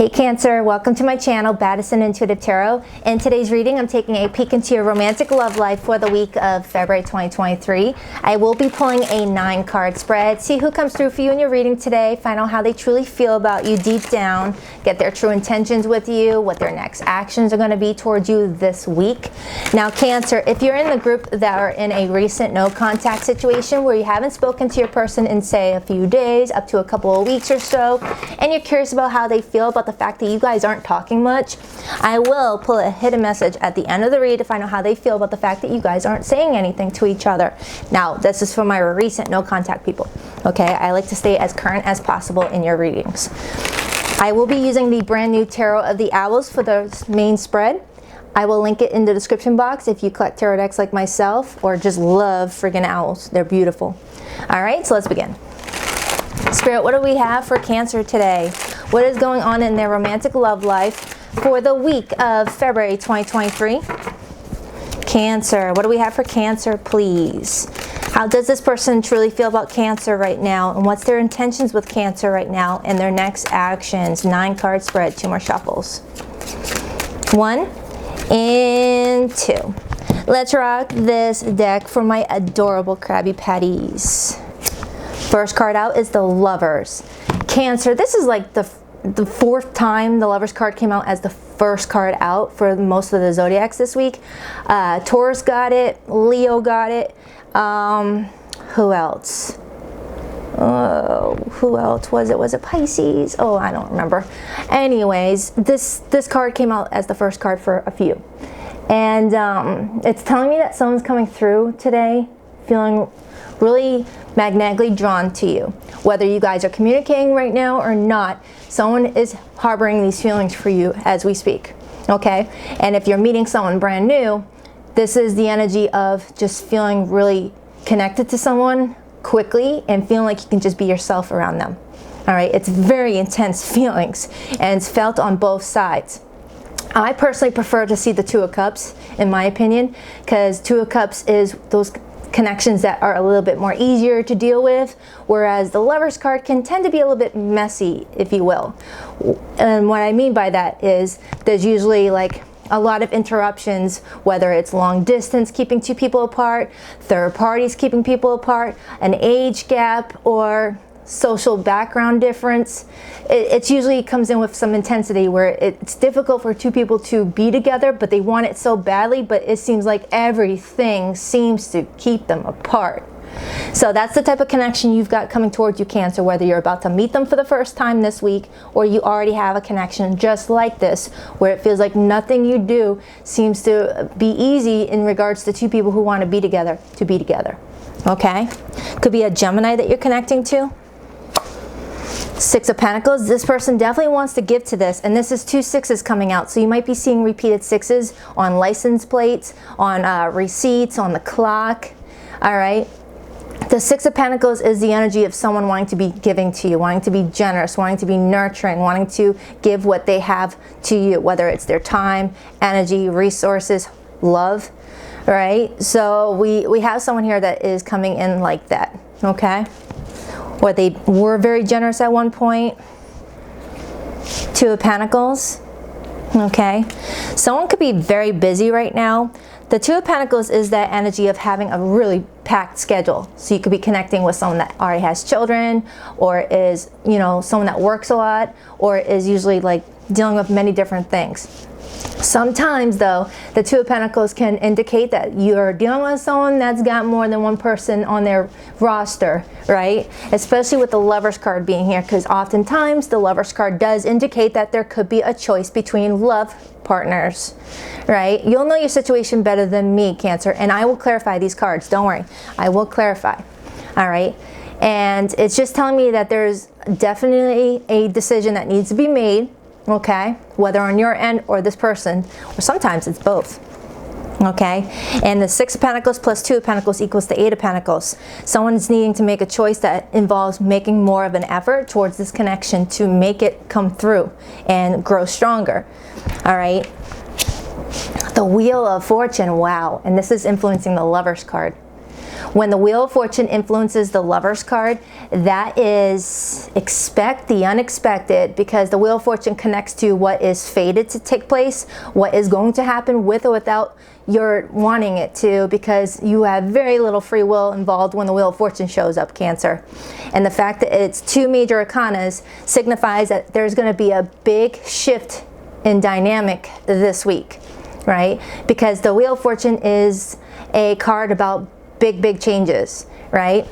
Hey Cancer, welcome to my channel, Baddison Intuitive Tarot. In today's reading, I'm taking a peek into your romantic love life for the week of February 2023. I will be pulling a 9-card spread. See who comes through for you in your reading today. Find out how they truly feel about you deep down. Get their true intentions with you, what their next actions are going to be towards you this week. Now Cancer, if you're in the group that are in a recent no contact situation where you haven't spoken to your person in say a few days, up to a couple of weeks or so, and you're curious about how they feel about the fact that you guys aren't talking much, I will pull a hidden message at the end of the read to find out how they feel about the fact that you guys aren't saying anything to each other. Now, this is for my recent no contact people. Okay, I like to stay as current as possible in your readings. I will be using the brand new Tarot of the Owls for the main spread. I will link it in the description box if you collect tarot decks like myself or just love friggin' owls. They're beautiful. All right, so let's begin. Spirit, what do we have for Cancer today? What is going on in their romantic love life for the week of February 2023? Cancer, what do we have for Cancer, please? How does this person truly feel about Cancer right now? And what's their intentions with Cancer right now and their next actions? 9-card spread, 2 more shuffles. 1 and 2. Let's rock this deck for my adorable Krabby Patties. First card out is the Lovers. Cancer, this is like the 4th time the Lovers card came out as the first card out for most of the zodiacs this week. Taurus got it, Leo got it. Who else? Oh, who else was it? Was it Pisces? Oh, I don't remember. Anyways, this card came out as the first card for a few. And it's telling me that someone's coming through today feeling really magnetically drawn to you. Whether you guys are communicating right now or not, someone is harboring these feelings for you as we speak. Okay? And if you're meeting someone brand new, this is the energy of just feeling really connected to someone quickly and feeling like you can just be yourself around them. All right? It's very intense feelings and it's felt on both sides. I personally prefer to see the 2 of Cups, in my opinion, because 2 of Cups is those connections that are a little bit more easier to deal with, whereas the Lovers card can tend to be a little bit messy, if you will. And what I mean by that is there's usually like a lot of interruptions, whether it's long distance keeping 2 people apart, third parties keeping people apart, an age gap, or social background difference. It usually comes in with some intensity where it's difficult for 2 people to be together, but they want it so badly, but it seems like everything seems to keep them apart. So that's the type of connection you've got coming towards you, Cancer, whether you're about to meet them for the first time this week or you already have a connection just like this, where it feels like nothing you do seems to be easy in regards to 2 people who want to be together. Okay? Could be a Gemini that you're connecting to. 6 of Pentacles, this person definitely wants to give to this, and this is 2 6s coming out, so you might be seeing repeated 6s on license plates, on receipts, on the clock. All right, the 6 of Pentacles is the energy of someone wanting to be giving to you, wanting to be generous, wanting to be nurturing, wanting to give what they have to you, whether it's their time, energy, resources, love. All right, so we have someone here that is coming in like that. Okay, or they were very generous at one point. 2 of Pentacles. Okay, someone could be very busy right now. The 2 of Pentacles is that energy of having a really packed schedule. So you could be connecting with someone that already has children, or is, you know, someone that works a lot, or is usually like dealing with many different things. Sometimes though, the 2 of Pentacles can indicate that you're dealing with someone that's got more than one person on their roster, right? Especially with the Lovers card being here, because oftentimes the Lovers card does indicate that there could be a choice between love partners, right? You'll know your situation better than me, Cancer, and I will clarify these cards. Don't worry, I will clarify. All right, and it's just telling me that there's definitely a decision that needs to be made. Okay, whether on your end or this person, or sometimes it's both. Okay, and the 6 of Pentacles plus 2 of Pentacles equals the 8 of Pentacles. Someone's needing to make a choice that involves making more of an effort towards this connection to make it come through and grow stronger. All right, the Wheel of Fortune, wow, and this is influencing the Lovers card. When the Wheel of Fortune influences the Lovers card, that is expect the unexpected, because the Wheel of Fortune connects to what is fated to take place, what is going to happen with or without your wanting it to, because you have very little free will involved when the Wheel of Fortune shows up, Cancer. And the fact that it's 2 major arcanas signifies that there's going to be a big shift in dynamic this week, right? Because the Wheel of Fortune is a card about big changes, right?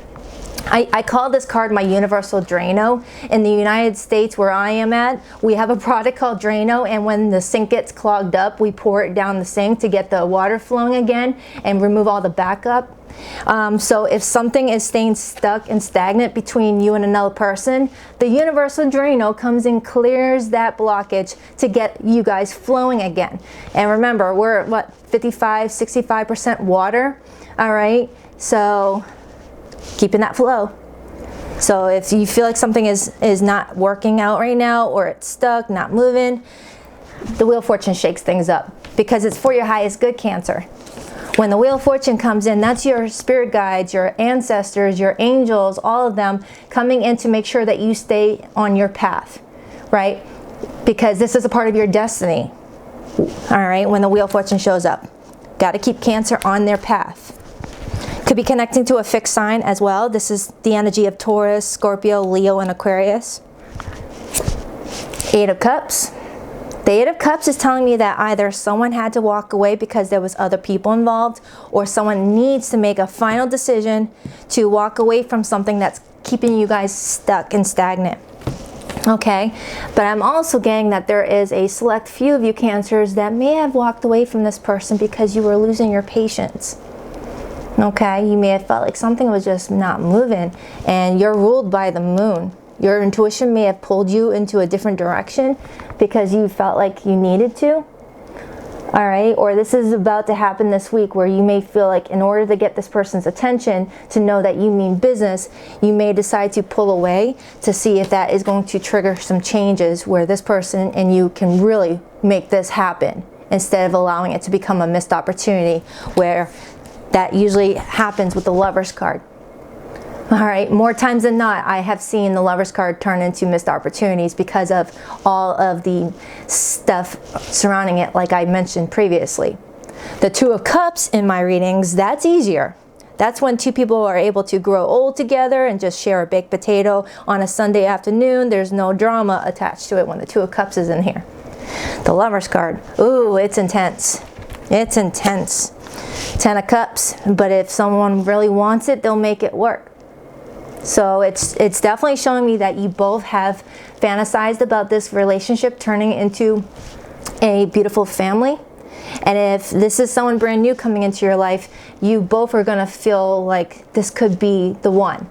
I call this card my universal Drano. In the United States, where I am at, we have a product called Drano, and when the sink gets clogged up, we pour it down the sink to get the water flowing again and remove all the backup. So if something is staying stuck and stagnant between you and another person, the universal Drano comes and clears that blockage to get you guys flowing again. And remember, we're at what, 65% water, all right? So keeping that flow. So if you feel like something is not working out right now, or it's stuck, not moving, the Wheel of Fortune shakes things up, because it's for your highest good, Cancer. When the Wheel of Fortune comes in, that's your spirit guides, your ancestors, your angels, all of them coming in to make sure that you stay on your path, right? Because this is a part of your destiny, all right, when the Wheel of Fortune shows up. Got to keep Cancer on their path. Could be connecting to a fixed sign as well. This is the energy of Taurus, Scorpio, Leo, and Aquarius. 8 of Cups. The 8 of Cups is telling me that either someone had to walk away because there was other people involved, or someone needs to make a final decision to walk away from something that's keeping you guys stuck and stagnant. Okay, but I'm also getting that there is a select few of you Cancers that may have walked away from this person because you were losing your patience. Okay, you may have felt like something was just not moving, and you're ruled by the moon. Your intuition may have pulled you into a different direction because you felt like you needed to. All right, or this is about to happen this week, where you may feel like in order to get this person's attention, to know that you mean business, you may decide to pull away to see if that is going to trigger some changes where this person and you can really make this happen, instead of allowing it to become a missed opportunity, where that usually happens with the Lovers card. All right, more times than not, I have seen the Lovers card turn into missed opportunities because of all of the stuff surrounding it, like I mentioned previously. The 2 of Cups in my readings, that's easier. That's when 2 people are able to grow old together and just share a baked potato on a Sunday afternoon. There's no drama attached to it when the 2 of Cups is in here. The Lovers card, ooh, it's intense. It's intense. 10 of Cups, but if someone really wants it, they'll make it work. So it's definitely showing me that you both have fantasized about this relationship turning into a beautiful family. And if this is someone brand new coming into your life, you both are going to feel like this could be the one,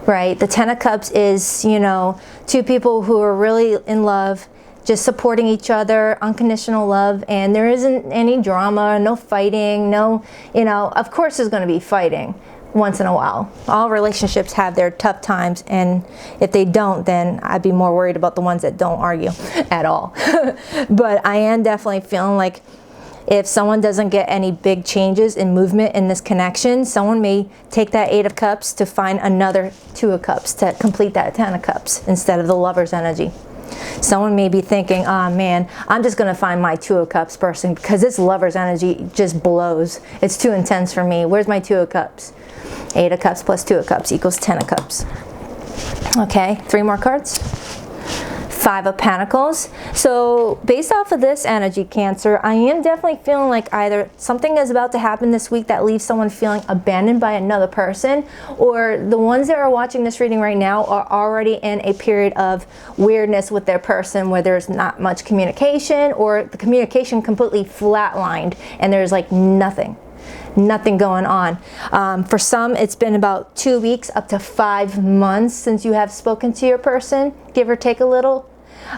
right? The 10 of Cups is, you know, 2 people who are really in love, just supporting each other, unconditional love, and there isn't any drama, no fighting, no, you know, of course there's going to be fighting once in a while. All relationships have their tough times, and if they don't, then I'd be more worried about the ones that don't argue at all. But I am definitely feeling like if someone doesn't get any big changes in movement in this connection, someone may take that 8 of Cups to find another 2 of Cups to complete that 10 of Cups instead of the Lover's energy. Someone may be thinking, oh man, I'm just going to find my 2 of Cups person because this Lover's energy just blows. It's too intense for me. Where's my 2 of Cups? 8 of Cups plus 2 of Cups equals 10 of Cups. Okay, 3 more cards. 5 of Pentacles. So based off of this energy, Cancer, I am definitely feeling like either something is about to happen this week that leaves someone feeling abandoned by another person, or the ones that are watching this reading right now are already in a period of weirdness with their person where there's not much communication, or the communication completely flatlined and there's like nothing going on. For some, it's been about 2 weeks up to 5 months since you have spoken to your person, give or take a little.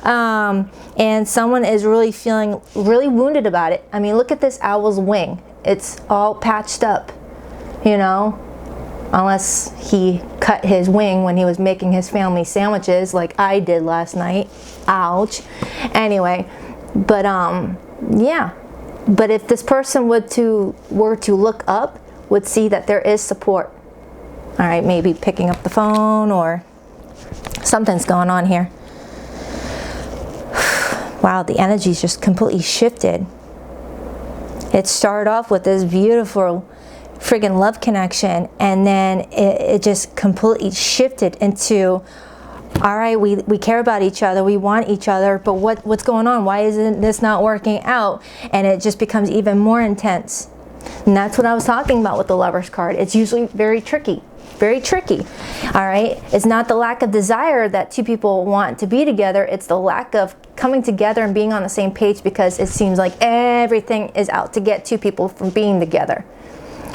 And someone is really feeling really wounded about it. I mean, look at this owl's wing. It's all patched up, you know, unless he cut his wing when he was making his family sandwiches like I did last night. Ouch. Anyway, but yeah. But if this person were to look up would see that there is support. All right, maybe picking up the phone or something's going on here. Wow, the energy's just completely shifted. It started off with this beautiful friggin' love connection, and then it just completely shifted into, all right, we care about each other, we want each other, but what's going on? Why isn't this not working out? And it just becomes even more intense. And that's what I was talking about with the Lover's card. It's usually very tricky. Very tricky. All right, it's not the lack of desire that two people want to be together, it's the lack of coming together and being on the same page, because it seems like everything is out to get two people from being together.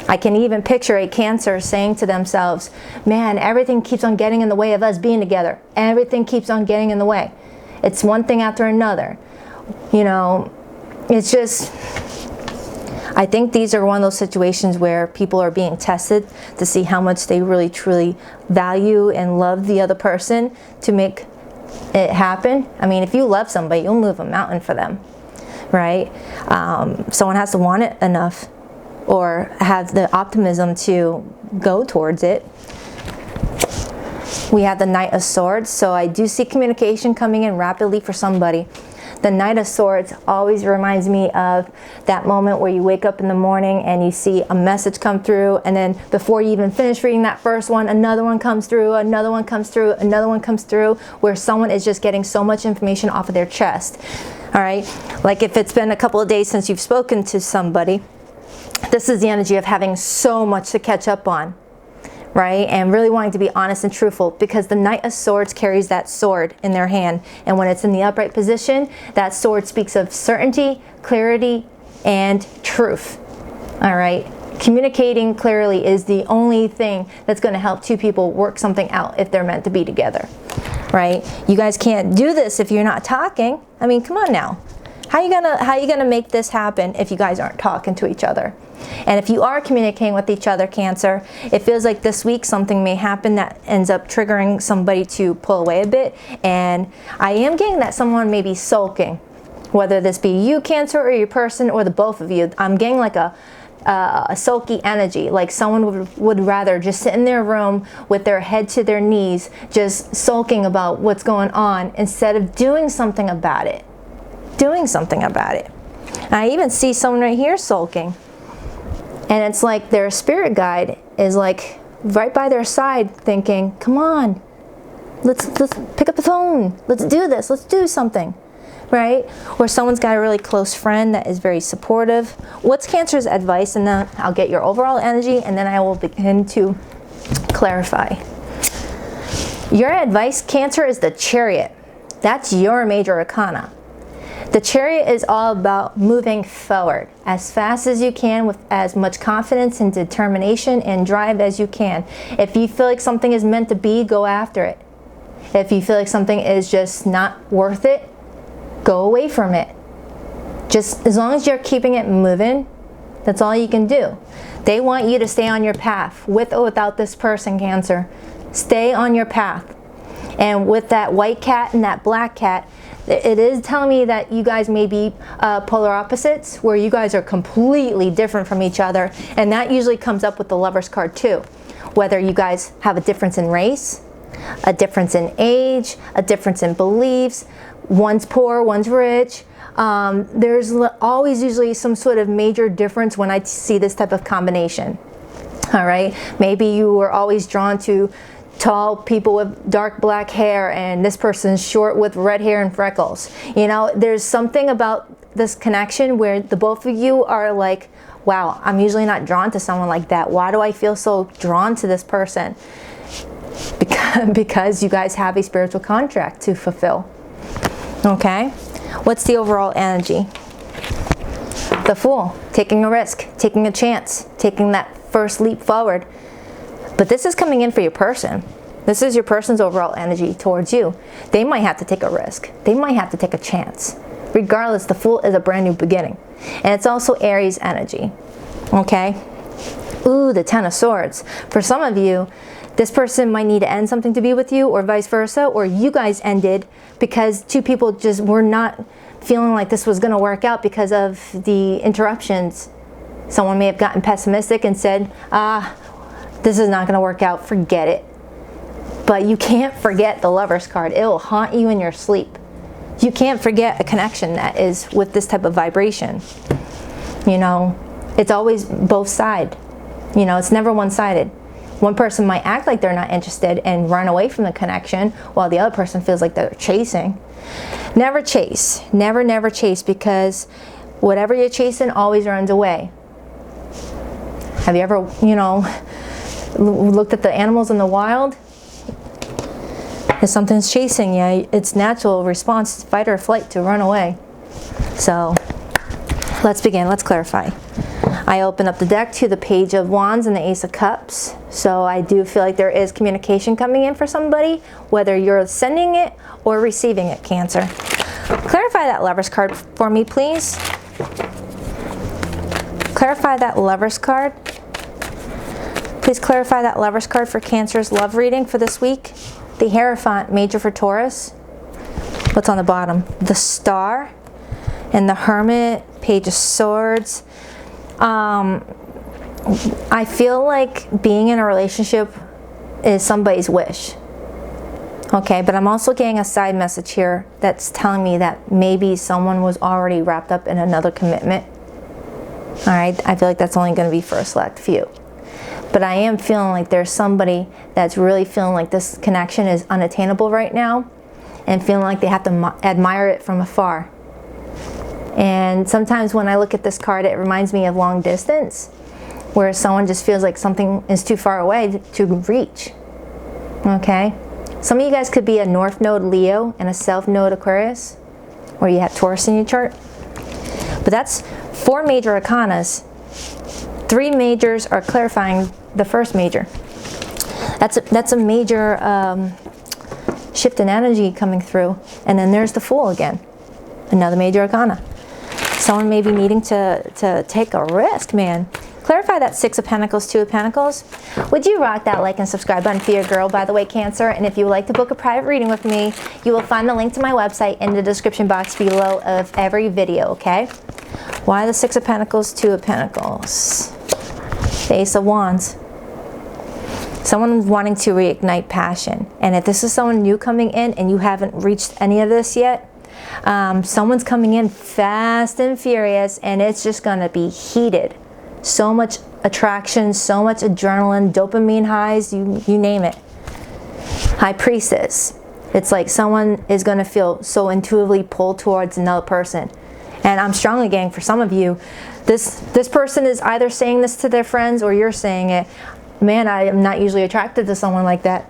I can even picture a Cancer saying to themselves, man, everything keeps on getting in the way of us being together. Everything keeps on getting in the way. It's one thing after another. You know, it's just, I think these are one of those situations where people are being tested to see how much they really truly value and love the other person to make it happen. I mean, if you love somebody, you'll move a mountain for them, right? Someone has to want it enough or have the optimism to go towards it. We have the Knight of Swords, so I do see communication coming in rapidly for somebody. The Knight of Swords always reminds me of that moment where you wake up in the morning and you see a message come through, and then before you even finish reading that first one, another one comes through, another one comes through, another one comes through, where someone is just getting so much information off of their chest. All right, like if it's been a couple of days since you've spoken to somebody, this is the energy of having so much to catch up on, right? And really wanting to be honest and truthful, because the Knight of Swords carries that sword in their hand. And when it's in the upright position, that sword speaks of certainty, clarity, and truth. All right? Communicating clearly is the only thing that's going to help two people work something out if they're meant to be together, right? You guys can't do this if you're not talking. I mean, come on now. How are you gonna make this happen if you guys aren't talking to each other? And if you are communicating with each other, Cancer, it feels like this week something may happen that ends up triggering somebody to pull away a bit. And I am getting that someone may be sulking, whether this be you, Cancer, or your person, or the both of you. I'm getting like a sulky energy, like someone would rather just sit in their room with their head to their knees, just sulking about what's going on instead of doing something about it. I even see someone right here sulking, and it's like their spirit guide is like right by their side thinking, come on, let's pick up the phone, let's do this, let's do something, right? Or someone's got a really close friend that is very supportive. What's Cancer's advice? And then I'll get your overall energy, and then I will begin to clarify. Your advice, Cancer, is the Chariot. That's your major arcana. The Chariot is all about moving forward as fast as you can with as much confidence and determination and drive as you can. If you feel like something is meant to be, go after it. If you feel like something is just not worth it, go away from it. Just as long as you're keeping it moving, that's all you can do. They want you to stay on your path, with or without this person, Cancer. Stay on your path. And with that white cat and that black cat, it is telling me that you guys may be polar opposites, where you guys are completely different from each other. And that usually comes up with the Lover's card too. Whether you guys have a difference in race, a difference in age, a difference in beliefs, one's poor, one's rich. There's always usually some sort of major difference when I see this type of combination. All right, maybe you were always drawn to tall people with dark black hair, and this person's short with red hair and freckles. You know, there's something about this connection where the both of you are like, wow, I'm usually not drawn to someone like that. Why do I feel so drawn to this person? Because you guys have a spiritual contract to fulfill. Okay, what's the overall energy? The Fool, taking a risk, taking a chance, taking that first leap forward. But this is coming in for your person. This is your person's overall energy towards you. They might have to take a risk. They might have to take a chance. Regardless, the Fool is a brand new beginning. And it's also Aries energy. Okay? Ooh, the Ten of Swords. For some of you, this person might need to end something to be with you, or vice versa, or you guys ended because two people just were not feeling like this was going to work out because of the interruptions Someone may have gotten pessimistic and said, this is not going to work out, forget it. But you can't forget the Lover's card. It will haunt you in your sleep. You can't forget a connection that is with this type of vibration. You know, it's always both sides. You know, it's never one-sided. One person might act like they're not interested and run away from the connection, while the other person feels like they're chasing. Never chase. Never, never chase, because whatever you're chasing always runs away. Have you ever, you know, looked at the animals in the wild? If something's chasing you, it's natural response, fight or flight, to run away. So let's begin. Let's clarify. I open up the deck to the Page of Wands and the Ace of Cups. So I do feel like there is communication coming in for somebody, whether you're sending it or receiving it, Cancer. Clarify that Lover's card for me, please. Clarify that Lover's card. Please clarify that Lover's card for Cancer's love reading for this week. The Hierophant, Major for Taurus. What's on the bottom? The Star and the Hermit, Page of Swords. I feel like being in a relationship is somebody's wish. Okay, but I'm also getting a side message here that's telling me that maybe someone was already wrapped up in another commitment. All right, I feel like that's only going to be for a select few. But I am feeling like there's somebody that's really feeling like this connection is unattainable right now and feeling like they have to admire it from afar. And sometimes when I look at this card, it reminds me of long distance, where someone just feels like something is too far away to reach. Okay? Some of you guys could be a North Node Leo and a South Node Aquarius, or you have Taurus in your chart. But that's 4 major arcanas. 3 majors are clarifying the first major. That's a major shift in energy coming through. And then there's the Fool again, another major arcana. Someone may be needing to take a risk, man. Clarify that 6 of Pentacles, 2 of Pentacles. Would you rock that like and subscribe button for your girl, by the way, Cancer? And if you would like to book a private reading with me, you will find the link to my website in the description box below of every video, okay? Why the 6 of Pentacles, 2 of Pentacles? The Ace of Wands. Someone wanting to reignite passion. And if this is someone new coming in and you haven't reached any of this yet, someone's coming in fast and furious, and it's just going to be heated. So much attraction, so much adrenaline, dopamine highs, you name it. High Priestess. It's like someone is going to feel so intuitively pulled towards another person. And I'm strongly getting, for some of you, this person is either saying this to their friends or you're saying it. Man, I am not usually attracted to someone like that.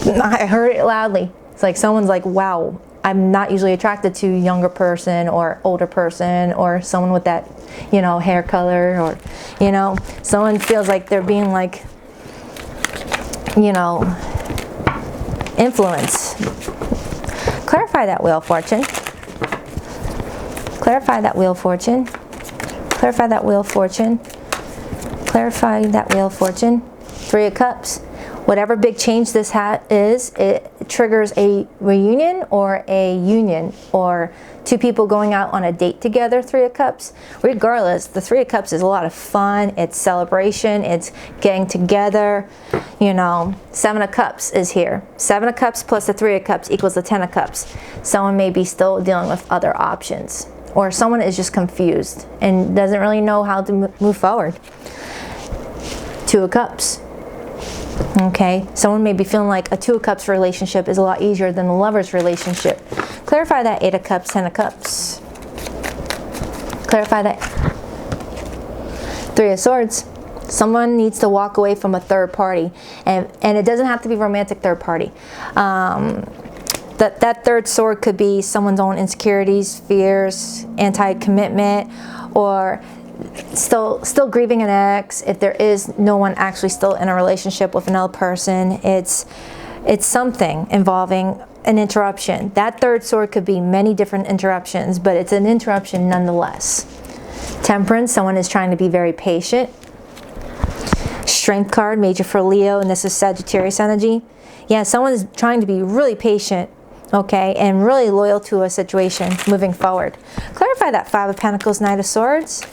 I heard it loudly. It's like someone's like, wow, I'm not usually attracted to a younger person or older person or someone with that, you know, hair color, or, you know, someone feels like they're being like, you know, influenced. Clarify that Wheel of Fortune. Clarify that Wheel of Fortune. Clarify that Wheel of Fortune. Clarify that Wheel of Fortune. 3 of Cups. Whatever big change this is, it triggers a reunion or a union, or 2 people going out on a date together. 3 of Cups. Regardless, the 3 of Cups is a lot of fun. It's celebration. It's getting together. You know, 7 of Cups is here. 7 of Cups plus the 3 of Cups equals the 10 of Cups. Someone may be still dealing with other options, or someone is just confused and doesn't really know how to move forward. 2 of Cups. Okay, someone may be feeling like a 2 of Cups relationship is a lot easier than a lover's relationship. Clarify that 8 of Cups, 10 of Cups. Clarify that 3 of Swords. Someone needs to walk away from a third party, and it doesn't have to be romantic third party. That third sword could be someone's own insecurities, fears, anti-commitment, or still grieving an ex. If there is no one actually still in a relationship with another person, it's something involving an interruption. That third sword could be many different interruptions, but it's an interruption nonetheless. Temperance, someone is trying to be very patient. Strength card, Major for Leo, and this is Sagittarius energy. Yeah, someone is trying to be really patient, okay, and really loyal to a situation moving forward. Clarify that 5 of Pentacles, Knight of Swords.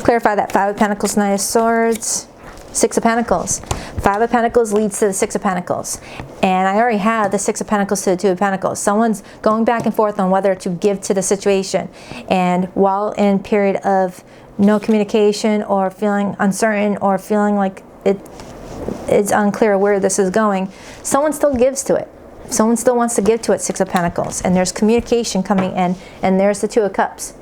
Clarify that. Five of Pentacles, Knight of Swords, Six of Pentacles. Five of Pentacles leads to the Six of Pentacles. And I already had the Six of Pentacles to the Two of Pentacles. Someone's going back and forth on whether to give to the situation. And while in period of no communication or feeling uncertain or feeling like it's unclear where this is going, someone still gives to it. Someone still wants to give to it, Six of Pentacles. And there's communication coming in, and there's the Two of Cups.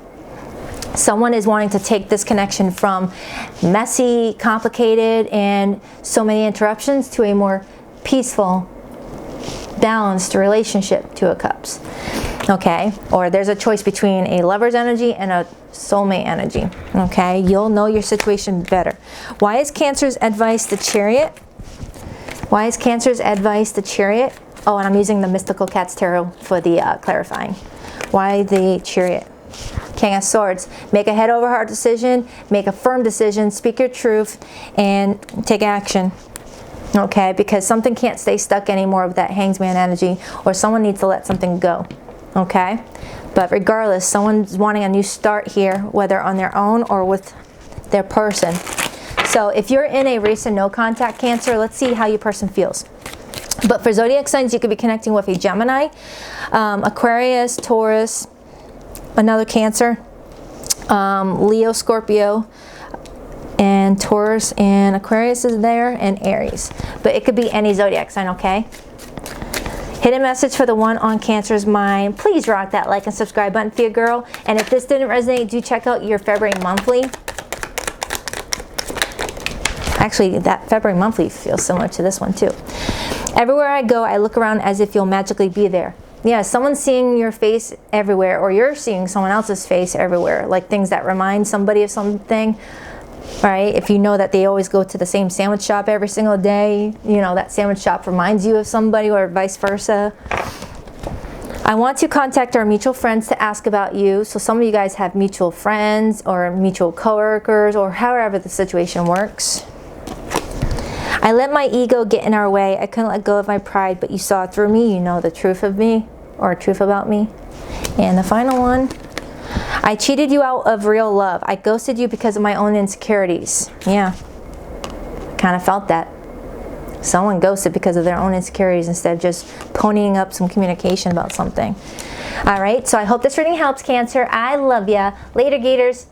Someone is wanting to take this connection from messy, complicated, and so many interruptions to a more peaceful, balanced relationship, Two of Cups. Okay? Or there's a choice between a lover's energy and a soulmate energy. Okay? You'll know your situation better. Why is Cancer's advice the Chariot? Why is Cancer's advice the Chariot? Oh, and I'm using the Mystical Cats Tarot for the clarifying. Why the Chariot? King of Swords. Make a head over heart decision, make a firm decision, speak your truth, and take action. Okay, because something can't stay stuck anymore with that Hangman energy, or someone needs to let something go. Okay, but regardless, someone's wanting a new start here, whether on their own or with their person. So if you're in a recent no contact, Cancer, let's see how your person feels. But for zodiac signs, you could be connecting with a Gemini, Aquarius, Taurus, another Cancer, Leo, Scorpio, and Taurus, and Aquarius is there, and Aries. But it could be any zodiac sign, okay? Hidden message for the one on Cancer's mind. Please rock that like and subscribe button for your girl. And if this didn't resonate, do check out your February monthly. Actually, that February monthly feels similar to this one too. Everywhere I go, I look around as if you'll magically be there. Yeah, someone's seeing your face everywhere, or you're seeing someone else's face everywhere, like things that remind somebody of something, right? If you know that they always go to the same sandwich shop every single day, you know, that sandwich shop reminds you of somebody, or vice versa. I want to contact our mutual friends to ask about you. So some of you guys have mutual friends or mutual coworkers, or however the situation works. I let my ego get in our way. I couldn't let go of my pride, but you saw through me. You know the truth of me, or truth about me. And the final one, I cheated you out of real love. I ghosted you because of my own insecurities. Yeah, kind of felt that. Someone ghosted because of their own insecurities instead of just ponying up some communication about something. All right, so I hope this reading helps, Cancer. I love ya. Later, Gators.